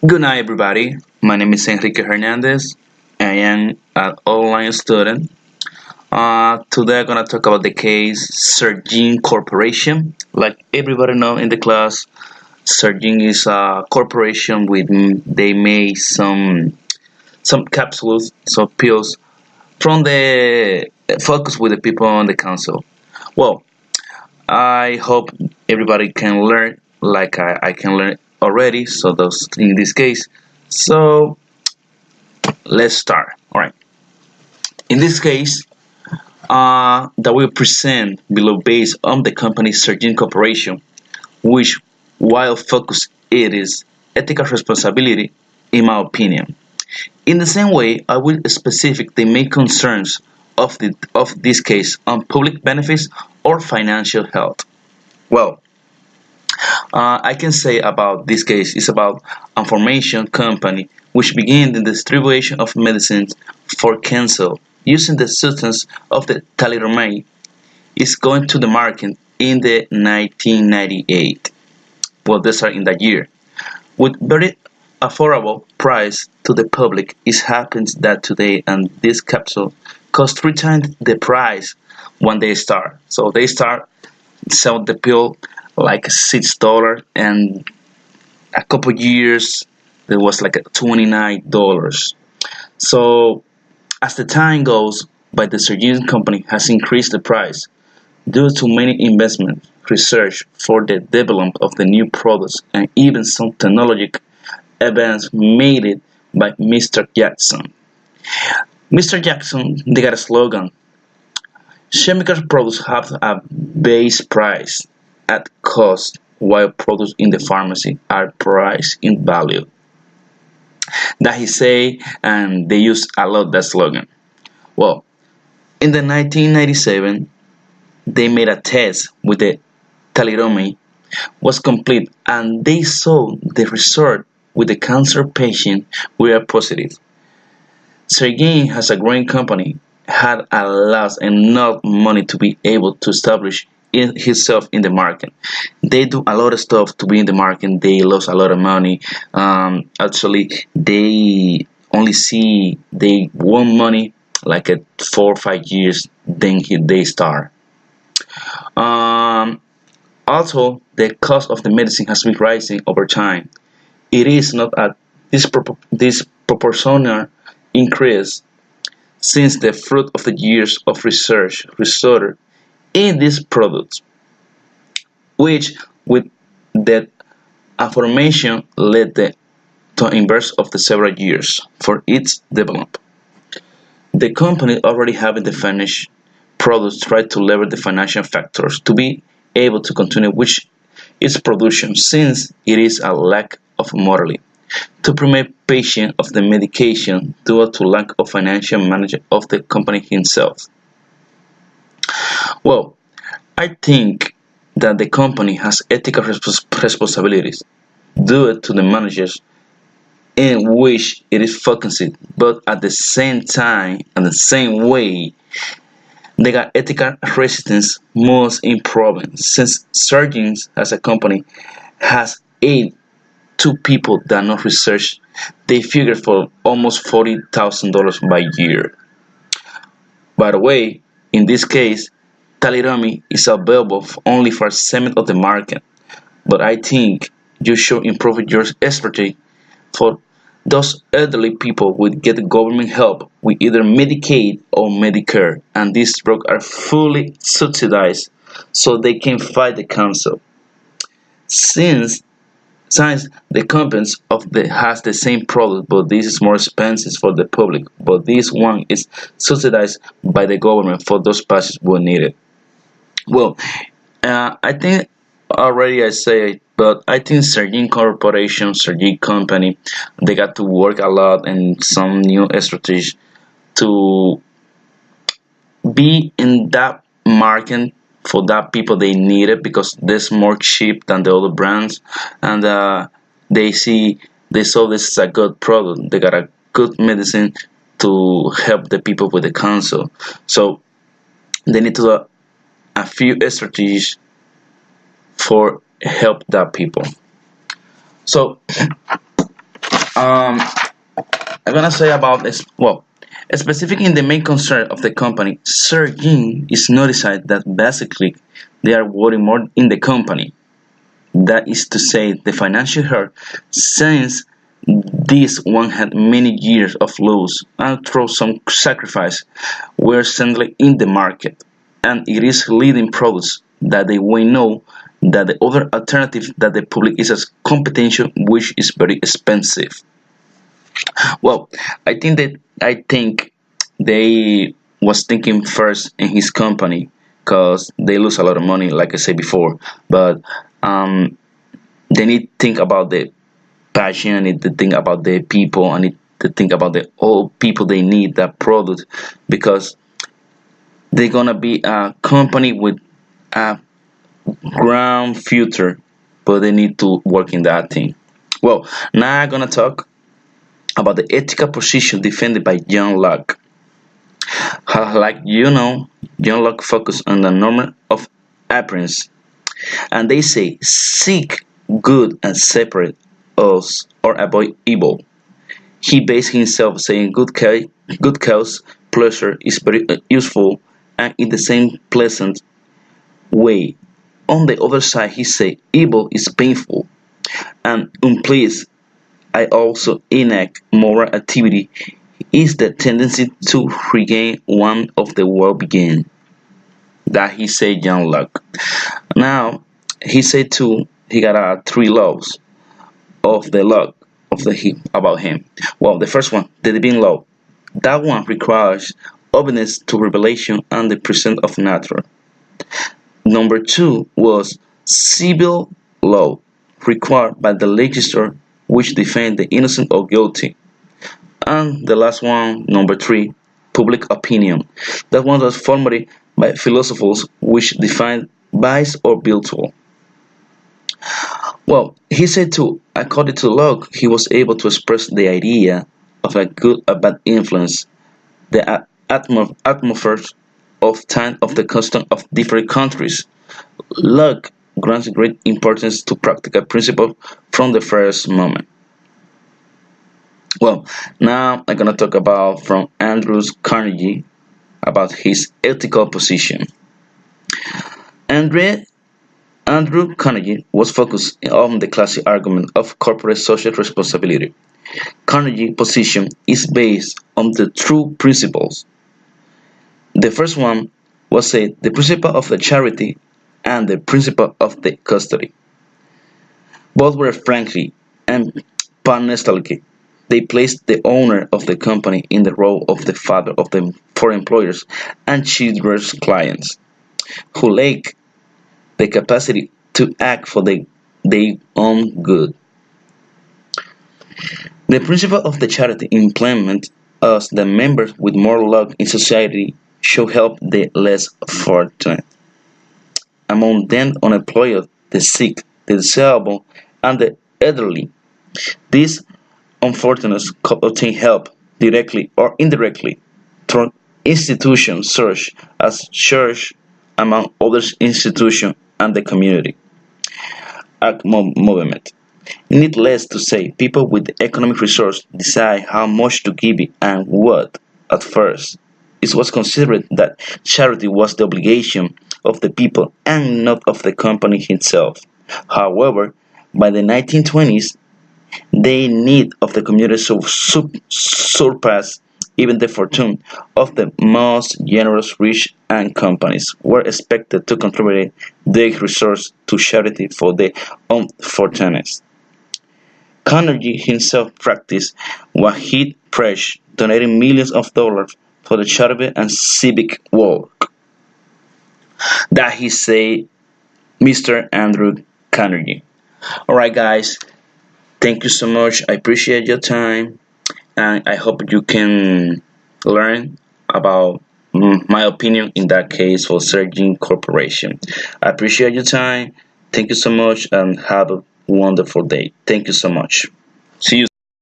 Good night, everybody. My name is Enrique Hernandez. I am an online student. Today, I'm gonna talk about the case Celgene Corporation. Like everybody know in the class, Celgene is a corporation with they made some capsules, some pills from the focus with the people on the council. Well, I hope everybody can learn like I can learn already. So those in this case. So let's start. All right. In this case, that will present below based on the company Celgene Corporation, which while focus it is ethical responsibility, in my opinion. In the same way, I will specific the main concerns of this case on public benefits or financial health. Well, I can say about this case is about a formation company which began the distribution of medicines for cancer using the substance of the thalidomide is going to the market in the 1998. Well, these are in that year. With very affordable price to the public, it happens that today and this capsule cost three times the price when they start. So they start sell the pill like $6 and a couple years it was like $29. So as the time goes by, the Celgene company has increased the price due to many investment research for the development of the new products and even some technological advances made it by Mr. Jackson. Mr. Jackson, they got a slogan: chemical products have a base price at cost, while products in the pharmacy are priced in value. That he say, and they use a lot that slogan. Well, in the 1997, they made a test with the thalidomide was complete, and they saw the result with the cancer patient were positive. Sergey has a growing company, had a lost enough money to be able to establish himself in the market. They do a lot of stuff to be in the market. They lost a lot of money. Actually, they only see they won money like at 4 or 5 years. Then they start. Um, Also, the cost of the medicine has been rising over time. It is not a disproportionate increase since the fruit of the years of research resulted in these products, which with that affirmation led to an inverse of the several years for its development. The company already having the finished products tried to leverage the financial factors to be able to continue with its production since it is a lack of morality to permit patient of the medication due to lack of financial management of the company himself. Well, I think that the company has ethical responsibilities due to the managers in which it is focused, but at the same time, in the same way, they got ethical resistance most improving since Surgeons as a company has aid to people that not research. They figure for almost $40,000 by year. By the way, in this case, thalidomide is available only for a segment of the market, but I think you should improve your expertise for those elderly people would get government help with either Medicaid or Medicare, and these drugs are fully subsidized so they can fight the cancer. Since since the companies of the has the same product, but this is more expensive for the public, but this one is subsidized by the government for those patients who need it. Well, I think already I say, but I think Celgene Corporation, Celgene Company, they got to work a lot and some new strategies to be in that market for that people they need it because this more cheap than the other brands, and they see they saw this is a good product. They got a good medicine to help the people with the cancer, so they need to do a few strategies for help that people. So Um, I'm gonna say about this. Well, specific in the main concern of the company, Sergin is notified that basically they are worrying more in the company. That is to say, the financial hurt, since this one had many years of loss and through some sacrifice were suddenly in the market, and it is leading products that they will know that the other alternative that the public is as competition, which is very expensive. Well, I think they was thinking first in his company because they lose a lot of money, like I said before. But um, they need to think about the passion, need to think about the people, and need to think about the all people they need that product because they're gonna be a company with a grand future, but they need to work in that thing. Well, now I'm gonna talk about the ethical position defended by John Locke. Like you know, John Locke focused on the norm of appearance, and they say seek good and separate us or avoid evil. He based himself saying good cause pleasure is very useful and in the same pleasant way. On the other side, he said evil is painful and unpleasant. I also enact moral activity is the tendency to regain one of the world began. That he said John Locke. Now he said too he got three laws of the Locke of the him about him. Well, the first one, the divine law. That one requires obedience to revelation and the present of nature. Number two was civil law, required by the legislature which defend the innocent or guilty. And the last one, number three, public opinion. That one was formed by philosophers which define vice or virtue. Well, he said too, according to Locke, he was able to express the idea of a good or bad influence, the atmosphere of time of the custom of different countries. Locke grants great importance to practical principles from the first moment. Well, now I'm gonna talk about from Carnegie about his ethical position. Andre, Andrew Carnegie was focused on the classic argument of corporate social responsibility. Carnegie's position is based on the two principles. The first one was the principle of the charity and the principle of the custody. Both were frankly and honestly. They placed the owner of the company in the role of the father of the for employers and children's clients, who lack the capacity to act for their own good. The principle of the charity implement as the members with more luck in society should help the less fortunate. Among them unemployed, the sick, the disabled, and the elderly. These unfortunates could obtain help directly or indirectly through institutions such as church, among other institutions, and the community movement. Needless to say, people with economic resource decide how much to give and what. At first, it was considered that charity was the obligation of the people and not of the company itself. However, by the 1920s, the need of the community surpassed even the fortune of the most generous rich and companies were expected to contribute their resources to charity for the unfortunate. Carnegie himself practiced what he preached, donating millions of dollars for the charitable and civic work. That he said, Mr. Andrew Carnegie. Alright, guys, thank you so much. I appreciate your time, and I hope you can learn about my opinion in that case for Celgene Corporation. I appreciate your time. Thank you so much, and have a wonderful day. Thank you so much. See you.